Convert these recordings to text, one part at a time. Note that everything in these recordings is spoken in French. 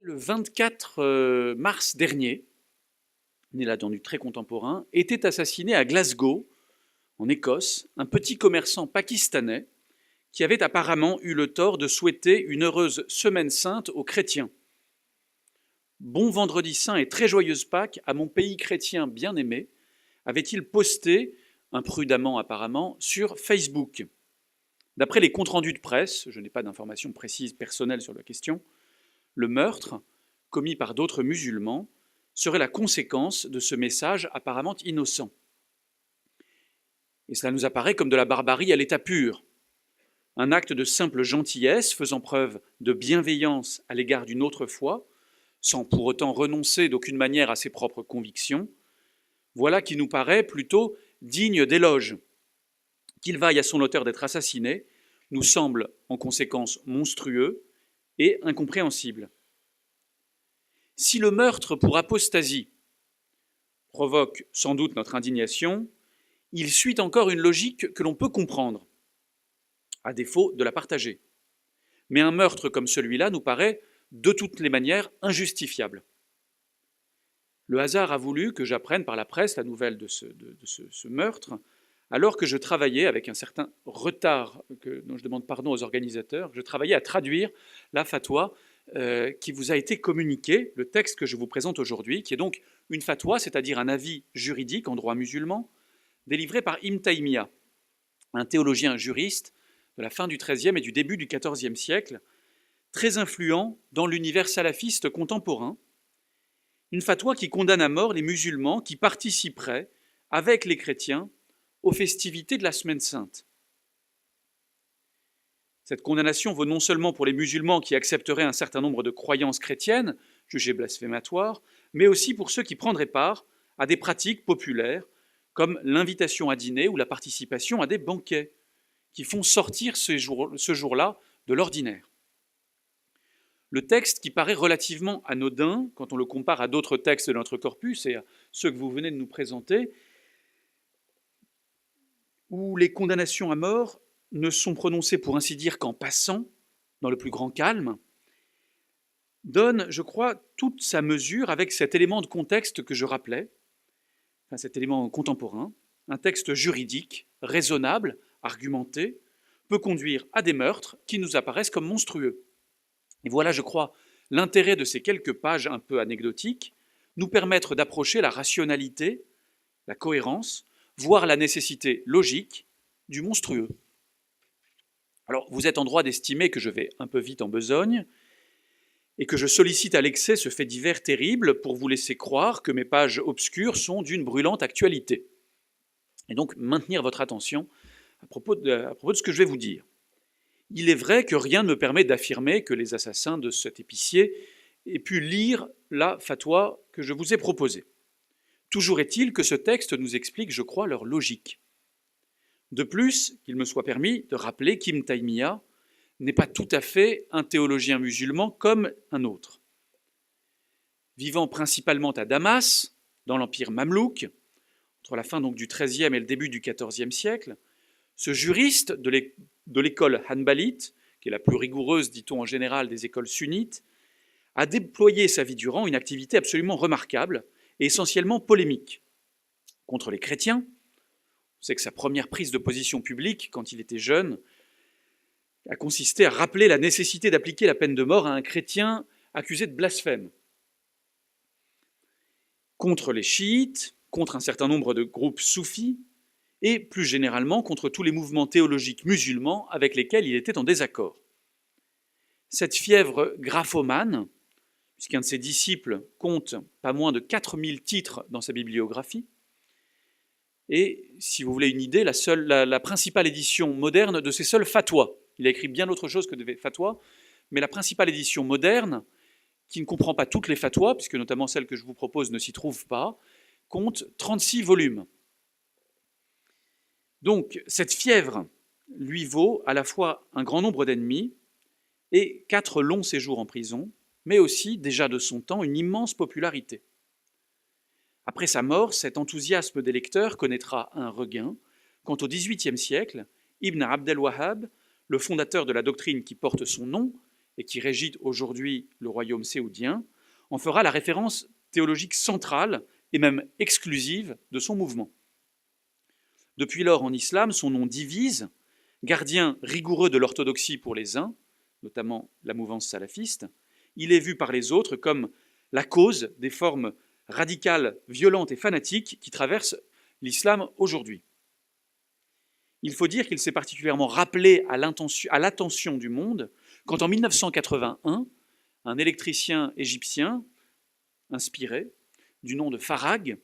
Le 24 mars dernier, né là dans du très contemporain, était assassiné à Glasgow, en Écosse, un petit commerçant pakistanais qui avait apparemment eu le tort de souhaiter une heureuse semaine sainte aux chrétiens. Bon vendredi saint et très joyeuse Pâques à mon pays chrétien bien-aimé, avait-il posté, imprudemment apparemment, sur Facebook. D'après les comptes rendus de presse, je n'ai pas d'informations précises personnelles sur la question, le meurtre, commis par d'autres musulmans, serait la conséquence de ce message apparemment innocent. Et cela nous apparaît comme de la barbarie à l'état pur. Un acte de simple gentillesse faisant preuve de bienveillance à l'égard d'une autre foi, sans pour autant renoncer d'aucune manière à ses propres convictions, voilà qui nous paraît plutôt digne d'éloge. Qu'il vaille à son auteur d'être assassiné nous semble en conséquence monstrueux et incompréhensible. Si le meurtre pour apostasie provoque sans doute notre indignation, il suit encore une logique que l'on peut comprendre, à défaut de la partager. Mais un meurtre comme celui-là nous paraît de toutes les manières injustifiable. Le hasard a voulu que j'apprenne par la presse la nouvelle de ce meurtre, alors que je travaillais avec un certain retard, dont je demande pardon aux organisateurs, je travaillais à traduire la fatwa qui vous a été communiquée, le texte que je vous présente aujourd'hui, qui est donc une fatwa, c'est-à-dire un avis juridique en droit musulman, délivré par Ibn Taymiyyah, un théologien juriste de la fin du XIIIe et du début du XIVe siècle, très influent dans l'univers salafiste contemporain, une fatwa qui condamne à mort les musulmans qui participeraient, avec les chrétiens, aux festivités de la Semaine Sainte. Cette condamnation vaut non seulement pour les musulmans qui accepteraient un certain nombre de croyances chrétiennes, jugées blasphématoires, mais aussi pour ceux qui prendraient part à des pratiques populaires, comme l'invitation à dîner ou la participation à des banquets, qui font sortir ce jour-là de l'ordinaire. Le texte, qui paraît relativement anodin quand on le compare à d'autres textes de notre corpus et à ceux que vous venez de nous présenter, où les condamnations à mort ne sont prononcées pour ainsi dire qu'en passant, dans le plus grand calme, donne, je crois, toute sa mesure avec cet élément de contexte que je rappelais, enfin cet élément contemporain, un texte juridique, raisonnable, argumenté, peut conduire à des meurtres qui nous apparaissent comme monstrueux. Et voilà, je crois, l'intérêt de ces quelques pages un peu anecdotiques, nous permettre d'approcher la rationalité, la cohérence, voire la nécessité logique du monstrueux. Alors, vous êtes en droit d'estimer que je vais un peu vite en besogne et que je sollicite à l'excès ce fait divers terrible pour vous laisser croire que mes pages obscures sont d'une brûlante actualité. Et donc, maintenir votre attention à propos de ce que je vais vous dire. Il est vrai que rien ne me permet d'affirmer que les assassins de cet épicier aient pu lire la fatwa que je vous ai proposée. Toujours est-il que ce texte nous explique, je crois, leur logique. De plus, qu'il me soit permis de rappeler qu'Ibn Taymiyyah n'est pas tout à fait un théologien musulman comme un autre. Vivant principalement à Damas, dans l'empire mamelouk, entre la fin donc du XIIIe et le début du XIVe siècle, ce juriste de l'école hanbalite, qui est la plus rigoureuse, dit-on en général, des écoles sunnites, a déployé sa vie durant une activité absolument remarquable et essentiellement polémique. Contre les chrétiens, on sait que sa première prise de position publique, quand il était jeune, a consisté à rappeler la nécessité d'appliquer la peine de mort à un chrétien accusé de blasphème. Contre les chiites, contre un certain nombre de groupes soufis, et plus généralement contre tous les mouvements théologiques musulmans avec lesquels il était en désaccord. Cette fièvre graphomane, puisqu'un de ses disciples compte pas moins de 4000 titres dans sa bibliographie, et, si vous voulez une idée, la principale édition moderne de ses seuls fatwas. Il a écrit bien autre chose que des fatwas, mais la principale édition moderne, qui ne comprend pas toutes les fatwas, puisque notamment celle que je vous propose ne s'y trouve pas, compte 36 volumes. Donc, cette fièvre lui vaut à la fois un grand nombre d'ennemis et 4 longs séjours en prison, mais aussi, déjà de son temps, une immense popularité. Après sa mort, cet enthousiasme des lecteurs connaîtra un regain quand au XVIIIe siècle, Ibn Abd el-Wahhab, le fondateur de la doctrine qui porte son nom et qui régit aujourd'hui le royaume séoudien, en fera la référence théologique centrale et même exclusive de son mouvement. Depuis lors, en islam, son nom divise, gardien rigoureux de l'orthodoxie pour les uns, notamment la mouvance salafiste, il est vu par les autres comme la cause des formes radicales, violentes et fanatiques qui traversent l'islam aujourd'hui. Il faut dire qu'il s'est particulièrement rappelé à l'attention du monde quand en 1981, un électricien égyptien inspiré, du nom de Farag,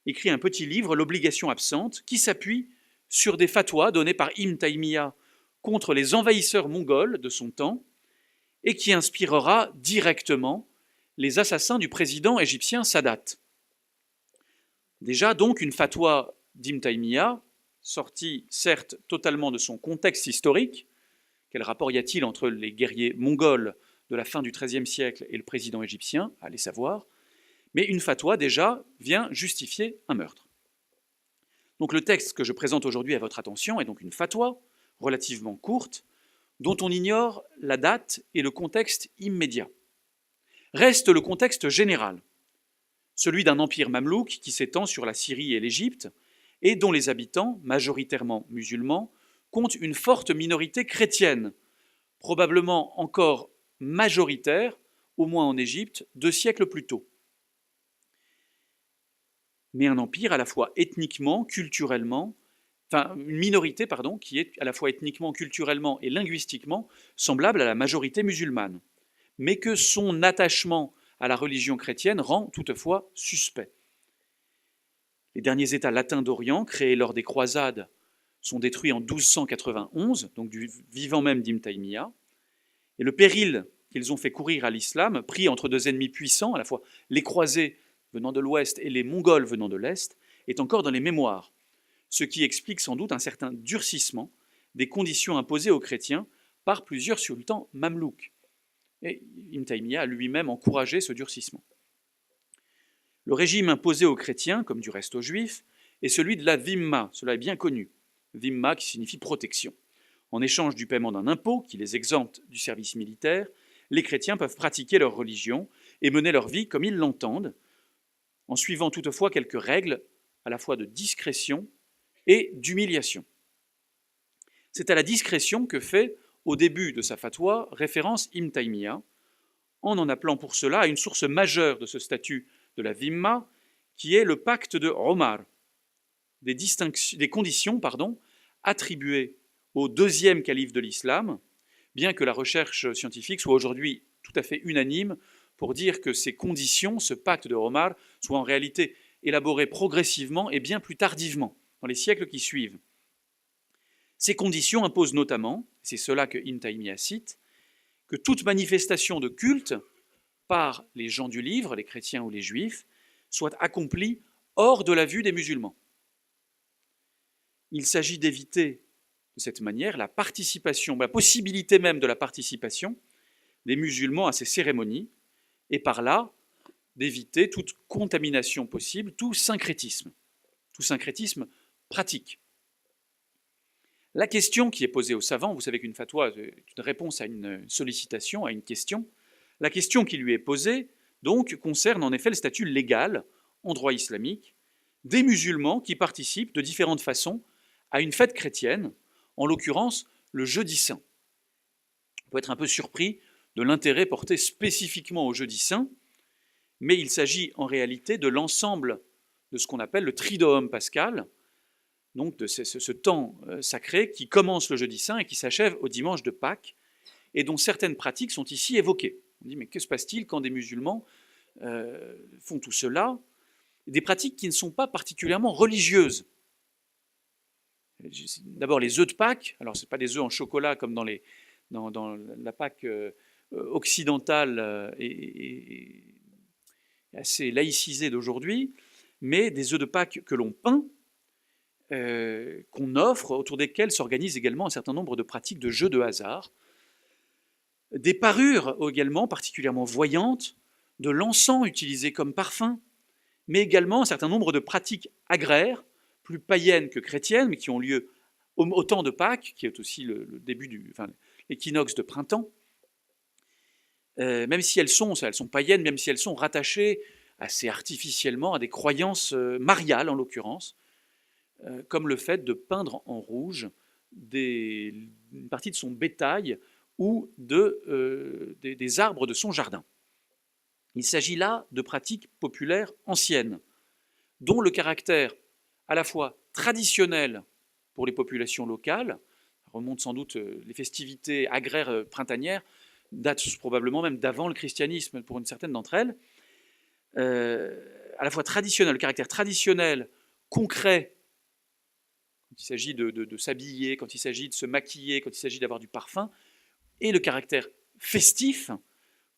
écrit un petit livre, L'obligation absente, qui s'appuie sur des fatwas donnés par Ibn Taymiyyah contre les envahisseurs mongols de son temps et qui inspirera directement les assassins du président égyptien Sadat. Déjà donc une fatwa d'Ibn Taymiyyah, sortie certes totalement de son contexte historique, quel rapport y a-t-il entre les guerriers mongols de la fin du XIIIe siècle et le président égyptien, allez savoir, mais une fatwa déjà vient justifier un meurtre. Donc le texte que je présente aujourd'hui à votre attention est donc une fatwa relativement courte, dont on ignore la date et le contexte immédiat. Reste le contexte général, celui d'un empire mamelouk qui s'étend sur la Syrie et l'Égypte, et dont les habitants, majoritairement musulmans, comptent une forte minorité chrétienne, probablement encore majoritaire, au moins en Égypte, 2 siècles plus tôt. Mais un empire à la fois ethniquement, culturellement, une minorité, qui est à la fois ethniquement, culturellement et linguistiquement semblable à la majorité musulmane, mais que son attachement à la religion chrétienne rend toutefois suspect. Les derniers États latins d'Orient, créés lors des croisades, sont détruits en 1291, donc du vivant même d'Ibn Taymiyyah, et le péril qu'ils ont fait courir à l'islam, pris entre 2 ennemis puissants, à la fois les croisés venant de l'ouest et les Mongols venant de l'est, est encore dans les mémoires, ce qui explique sans doute un certain durcissement des conditions imposées aux chrétiens par plusieurs sultans mamelouks. Et Ibn Taymiyyah a lui-même encouragé ce durcissement. Le régime imposé aux chrétiens, comme du reste aux juifs, est celui de la dhimma, cela est bien connu. Dhimma qui signifie protection. En échange du paiement d'un impôt qui les exempte du service militaire, les chrétiens peuvent pratiquer leur religion et mener leur vie comme ils l'entendent, en suivant toutefois quelques règles à la fois de discrétion et d'humiliation. C'est à la discrétion que fait, au début de sa fatwa, référence Ibn Taymiyyah, en appelant pour cela à une source majeure de ce statut de la dhimma, qui est le pacte de Omar, des conditions attribuées au 2e calife de l'islam, bien que la recherche scientifique soit aujourd'hui tout à fait unanime pour dire que ces conditions, ce pacte de Omar, soient en réalité élaborées progressivement et bien plus tardivement, dans les siècles qui suivent. Ces conditions imposent notamment, c'est cela que Ibn Taymiyyah cite, que toute manifestation de culte par les gens du livre, les chrétiens ou les juifs, soit accomplie hors de la vue des musulmans. Il s'agit d'éviter de cette manière la participation, la possibilité même de la participation des musulmans à ces cérémonies, et par là d'éviter toute contamination possible, tout syncrétisme pratique. La question qui est posée aux savants, vous savez qu'une fatwa est une réponse à une sollicitation, à une question, la question qui lui est posée, donc, concerne en effet le statut légal, en droit islamique, des musulmans qui participent de différentes façons à une fête chrétienne, en l'occurrence le jeudi saint. On peut être un peu surpris de l'intérêt porté spécifiquement au jeudi saint, mais il s'agit en réalité de l'ensemble de ce qu'on appelle le triduum pascal, donc de ce temps sacré qui commence le jeudi saint et qui s'achève au dimanche de Pâques, et dont certaines pratiques sont ici évoquées. On dit, mais que se passe-t-il quand des musulmans font tout cela? Des pratiques qui ne sont pas particulièrement religieuses. D'abord, les œufs de Pâques. Alors, ce ne sont pas des œufs en chocolat comme dans la Pâques occidentale et assez laïcisée d'aujourd'hui, mais des œufs de Pâques que l'on peint, qu'on offre, autour desquels s'organisent également un certain nombre de pratiques de jeux de hasard. Des parures également particulièrement voyantes, de l'encens utilisé comme parfum, mais également un certain nombre de pratiques agraires, plus païennes que chrétiennes, mais qui ont lieu au temps de Pâques, qui est aussi le début l'équinoxe de printemps. même si elles sont païennes, même si elles sont rattachées assez artificiellement à des croyances mariales en l'occurrence, comme le fait de peindre en rouge une partie de son bétail ou des arbres de son jardin. Il s'agit là de pratiques populaires anciennes, dont le caractère à la fois traditionnel pour les populations locales, remonte sans doute les festivités agraires printanières, datent probablement même d'avant le christianisme pour une certaine d'entre elles, à la fois traditionnel, le caractère traditionnel, concret, quand il s'agit de s'habiller, quand il s'agit de se maquiller, quand il s'agit d'avoir du parfum, et le caractère festif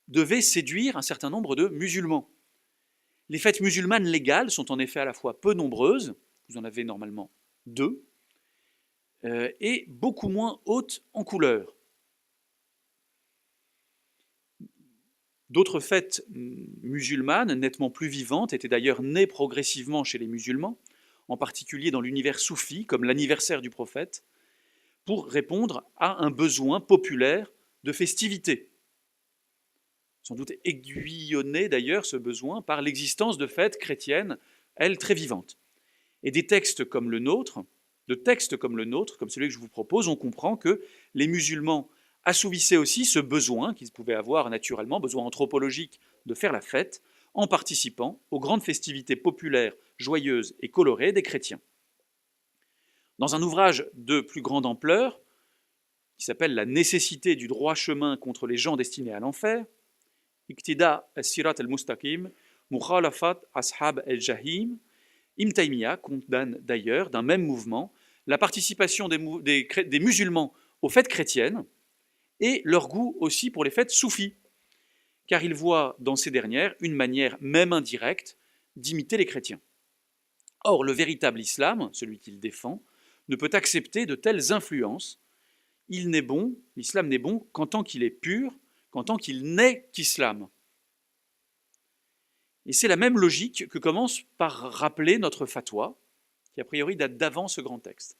devait séduire un certain nombre de musulmans. Les fêtes musulmanes légales sont en effet à la fois peu nombreuses, vous en avez normalement 2, et beaucoup moins hautes en couleur. D'autres fêtes musulmanes, nettement plus vivantes, étaient d'ailleurs nées progressivement chez les musulmans, en particulier dans l'univers soufi, comme l'anniversaire du prophète, pour répondre à un besoin populaire de festivité. Sans doute aiguillonné d'ailleurs ce besoin par l'existence de fêtes chrétiennes, elles très vivantes. Et des textes comme le nôtre, comme celui que je vous propose, on comprend que les musulmans assouvissaient aussi ce besoin qu'ils pouvaient avoir naturellement, besoin anthropologique de faire la fête, en participant aux grandes festivités populaires, joyeuses et colorées des chrétiens. Dans un ouvrage de plus grande ampleur, qui s'appelle La nécessité du droit chemin contre les gens destinés à l'enfer, Iqtida al-Sirat al-Mustaqim, Mukhalafat Ashab al-Jahim, Ibn Taymiyyah condamne d'ailleurs, d'un même mouvement, la participation des musulmans aux fêtes chrétiennes et leur goût aussi pour les fêtes soufis, car il voit dans ces dernières une manière, même indirecte, d'imiter les chrétiens. Or, le véritable islam, celui qu'il défend, ne peut accepter de telles influences. L'islam n'est bon qu'en tant qu'il est pur, qu'en tant qu'il n'est qu'islam. Et c'est la même logique que commence par rappeler notre fatwa, qui a priori date d'avant ce grand texte,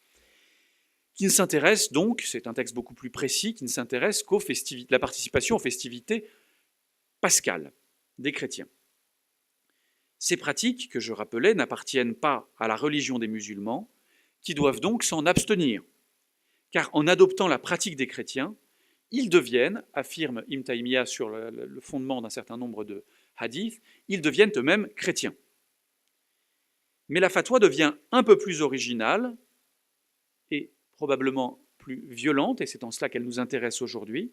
qui ne s'intéresse donc, c'est un texte beaucoup plus précis, qui ne s'intéresse qu'à la participation aux festivités pascales des chrétiens. Ces pratiques, que je rappelais, n'appartiennent pas à la religion des musulmans, qui doivent donc s'en abstenir, car en adoptant la pratique des chrétiens, ils deviennent, affirme Ibn Taymiyyah sur le fondement d'un certain nombre de hadiths, ils deviennent eux-mêmes chrétiens. Mais la fatwa devient un peu plus originale et probablement plus violente, et c'est en cela qu'elle nous intéresse aujourd'hui,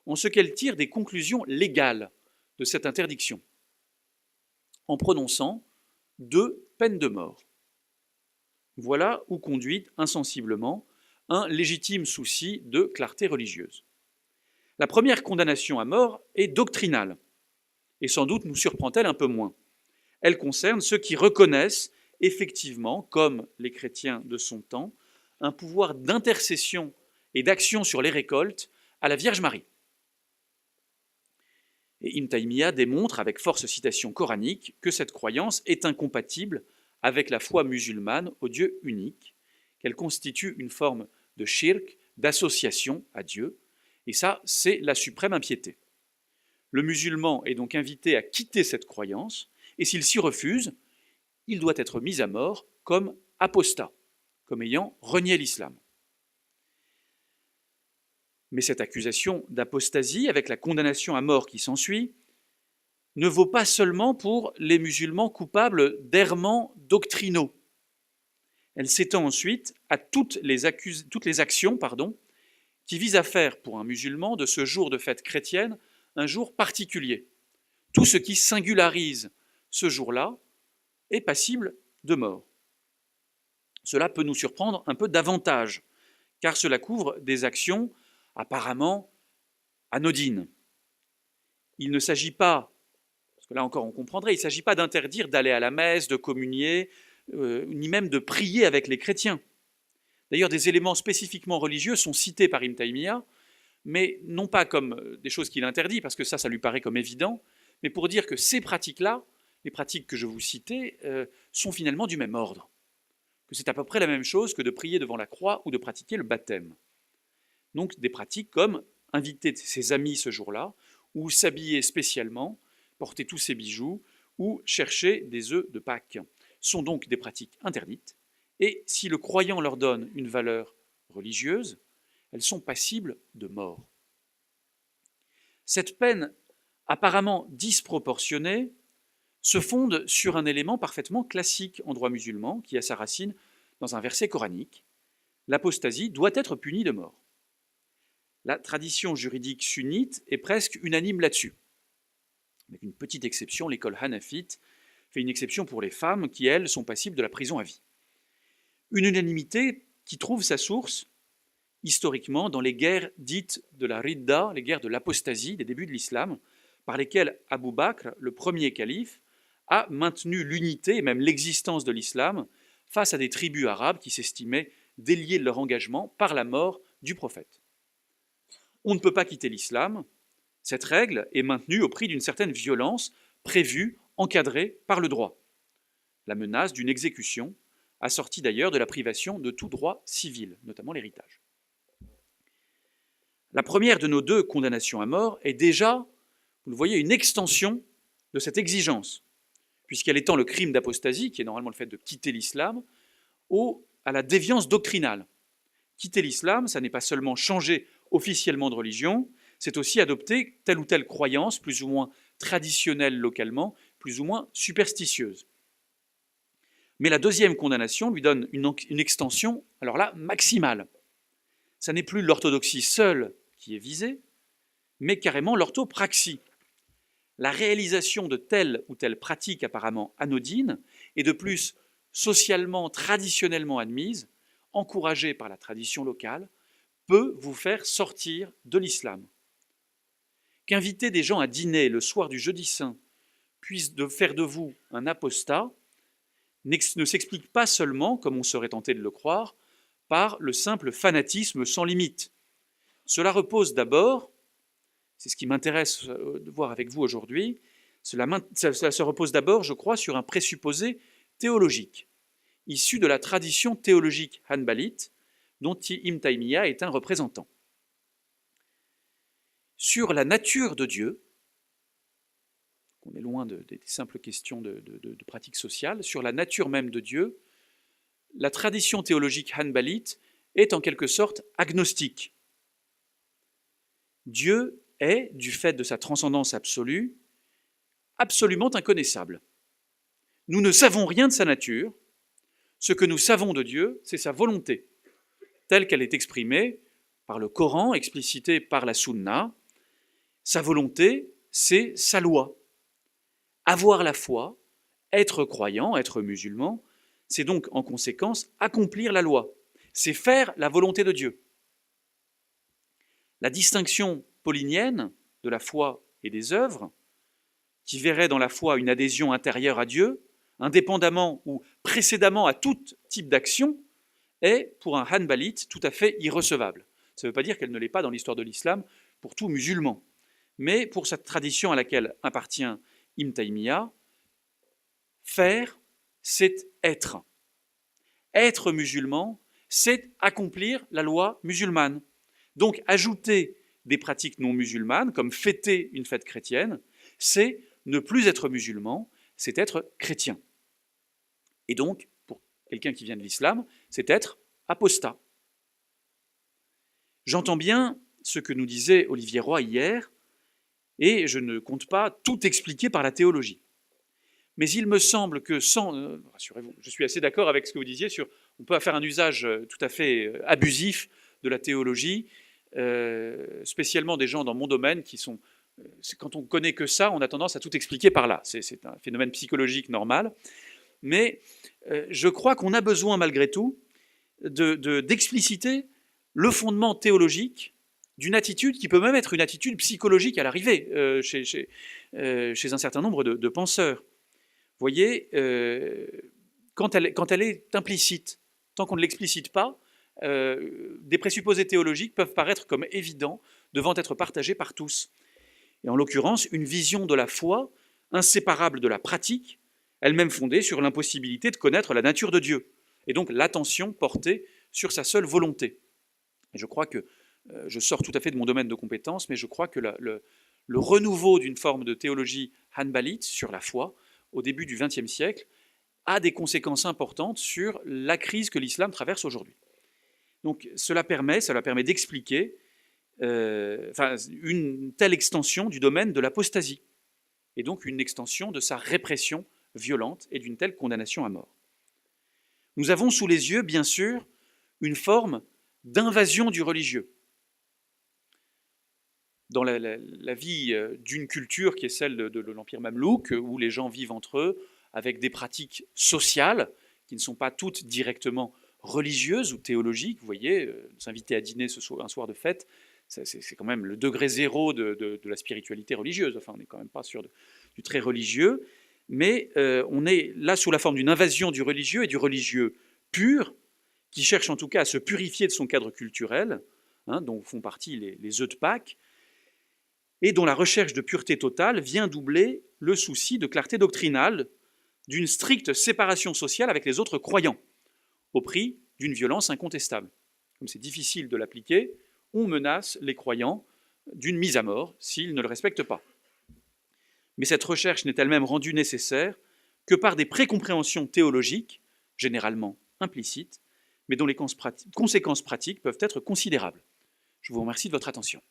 en ce qu'elle tire des conclusions légales de cette interdiction, en prononçant 2 peines de mort. Voilà où conduit insensiblement un légitime souci de clarté religieuse. La première condamnation à mort est doctrinale, et sans doute nous surprend-elle un peu moins. Elle concerne ceux qui reconnaissent effectivement, comme les chrétiens de son temps, un pouvoir d'intercession et d'action sur les récoltes à la Vierge Marie. Et Ibn Taymiyyah démontre avec force citation coranique que cette croyance est incompatible avec la foi musulmane au Dieu unique, qu'elle constitue une forme de shirk, d'association à Dieu, et ça, c'est la suprême impiété. Le musulman est donc invité à quitter cette croyance, et s'il s'y refuse, il doit être mis à mort comme apostat, comme ayant renié l'islam. Mais cette accusation d'apostasie, avec la condamnation à mort qui s'ensuit, ne vaut pas seulement pour les musulmans coupables d'errements doctrinaux. Elle s'étend ensuite à toutes les actions qui visent à faire pour un musulman de ce jour de fête chrétienne un jour particulier. Tout ce qui singularise ce jour-là est passible de mort. Cela peut nous surprendre un peu davantage, car cela couvre des actions apparemment anodines. Il ne s'agit pas, parce que là encore on comprendrait, il ne s'agit pas d'interdire d'aller à la messe, de communier, ni même de prier avec les chrétiens. D'ailleurs, des éléments spécifiquement religieux sont cités par Ibn Taymiyyah, mais non pas comme des choses qu'il interdit, parce que ça lui paraît comme évident, mais pour dire que ces pratiques-là, les pratiques que je vous citais, sont finalement du même ordre, que c'est à peu près la même chose que de prier devant la croix ou de pratiquer le baptême. Donc des pratiques comme inviter ses amis ce jour-là, ou s'habiller spécialement, porter tous ses bijoux, ou chercher des œufs de Pâques, sont donc des pratiques interdites, et si le croyant leur donne une valeur religieuse, elles sont passibles de mort. Cette peine apparemment disproportionnée se fonde sur un élément parfaitement classique en droit musulman, qui a sa racine dans un verset coranique. L'apostasie doit être punie de mort. La tradition juridique sunnite est presque unanime là-dessus. Avec une petite exception, l'école hanafite fait une exception pour les femmes qui, elles, sont passibles de la prison à vie. Une unanimité qui trouve sa source historiquement dans les guerres dites de la Ridda, les guerres de l'apostasie des débuts de l'islam, par lesquelles Abu Bakr, le premier calife, a maintenu l'unité et même l'existence de l'islam face à des tribus arabes qui s'estimaient déliées de leur engagement par la mort du prophète. On ne peut pas quitter l'islam. Cette règle est maintenue au prix d'une certaine violence prévue, encadrée par le droit. La menace d'une exécution, assortie d'ailleurs de la privation de tout droit civil, notamment l'héritage. La première de nos deux condamnations à mort est déjà, vous le voyez, une extension de cette exigence, puisqu'elle étend le crime d'apostasie, qui est normalement le fait de quitter l'islam, à la déviance doctrinale. Quitter l'islam, ça n'est pas seulement changer officiellement de religion, c'est aussi adopter telle ou telle croyance, plus ou moins traditionnelle localement, plus ou moins superstitieuse. Mais la deuxième condamnation lui donne une extension, alors là, maximale. Ça n'est plus l'orthodoxie seule qui est visée, mais carrément l'orthopraxie. La réalisation de telle ou telle pratique apparemment anodine, et de plus socialement, traditionnellement admise, encouragée par la tradition locale, peut vous faire sortir de l'islam. Qu'inviter des gens à dîner le soir du jeudi saint puisse faire de vous un apostat ne s'explique pas seulement, comme on serait tenté de le croire, par le simple fanatisme sans limite. Cela repose d'abord, c'est ce qui m'intéresse de voir avec vous aujourd'hui, cela se repose d'abord, je crois, sur un présupposé théologique, issu de la tradition théologique hanbalite, dont Ibn Taymiyyah est un représentant. Sur la nature de Dieu, on est loin des simples questions de pratique sociale, sur la nature même de Dieu, la tradition théologique hanbalite est en quelque sorte agnostique. Dieu est, du fait de sa transcendance absolue, absolument inconnaissable. Nous ne savons rien de sa nature. Ce que nous savons de Dieu, c'est sa volonté, telle qu'elle est exprimée par le Coran, explicitée par la Sunna. Sa volonté, c'est sa loi. Avoir la foi, être croyant, être musulman, c'est donc en conséquence accomplir la loi. C'est faire la volonté de Dieu. La distinction paulinienne de la foi et des œuvres, qui verrait dans la foi une adhésion intérieure à Dieu, indépendamment ou précédemment à tout type d'action, est, pour un hanbalite, tout à fait irrecevable. Ça ne veut pas dire qu'elle ne l'est pas dans l'histoire de l'islam pour tout musulman. Mais pour cette tradition à laquelle appartient Ibn Taymiyyah, faire, c'est être. Être musulman, c'est accomplir la loi musulmane. Donc ajouter des pratiques non musulmanes, comme fêter une fête chrétienne, c'est ne plus être musulman, c'est être chrétien. Et donc, pour quelqu'un qui vient de l'islam, c'est être apostat. J'entends bien ce que nous disait Olivier Roy hier, et je ne compte pas tout expliquer par la théologie. Mais il me semble que rassurez-vous, je suis assez d'accord avec ce que vous disiez sur on peut faire un usage tout à fait abusif de la théologie, spécialement des gens dans mon domaine qui sont... Quand on ne connaît que ça, on a tendance à tout expliquer par là. C'est un phénomène psychologique normal. Mais je crois qu'on a besoin malgré tout d'expliciter le fondement théologique d'une attitude qui peut même être une attitude psychologique à l'arrivée chez un certain nombre de penseurs. Vous voyez, quand elle est implicite, tant qu'on ne l'explicite pas, des présupposés théologiques peuvent paraître comme évidents, devant être partagés par tous. Et en l'occurrence, une vision de la foi inséparable de la pratique, elle-même fondée sur l'impossibilité de connaître la nature de Dieu, et donc l'attention portée sur sa seule volonté. Et je crois que, je sors tout à fait de mon domaine de compétence, mais je crois que le renouveau d'une forme de théologie hanbalite sur la foi au début du XXe siècle a des conséquences importantes sur la crise que l'islam traverse aujourd'hui. Donc cela permet d'expliquer une telle extension du domaine de l'apostasie, et donc une extension de sa répression violente et d'une telle condamnation à mort. Nous avons sous les yeux, bien sûr, une forme d'invasion du religieux. Dans la vie d'une culture qui est celle de l'Empire mamelouk, où les gens vivent entre eux avec des pratiques sociales qui ne sont pas toutes directement religieuses ou théologiques. Vous voyez, s'inviter à dîner un soir de fête, c'est quand même le degré zéro de la spiritualité religieuse. Enfin, on n'est quand même pas sur du très religieux, mais on est là sous la forme d'une invasion du religieux et du religieux pur, qui cherche en tout cas à se purifier de son cadre culturel, dont font partie les œufs de Pâques, et dont la recherche de pureté totale vient doubler le souci de clarté doctrinale, d'une stricte séparation sociale avec les autres croyants, au prix d'une violence incontestable. Comme c'est difficile de l'appliquer, on menace les croyants d'une mise à mort s'ils ne le respectent pas. Mais cette recherche n'est elle-même rendue nécessaire que par des précompréhensions théologiques, généralement implicites, mais dont les conséquences pratiques peuvent être considérables. Je vous remercie de votre attention.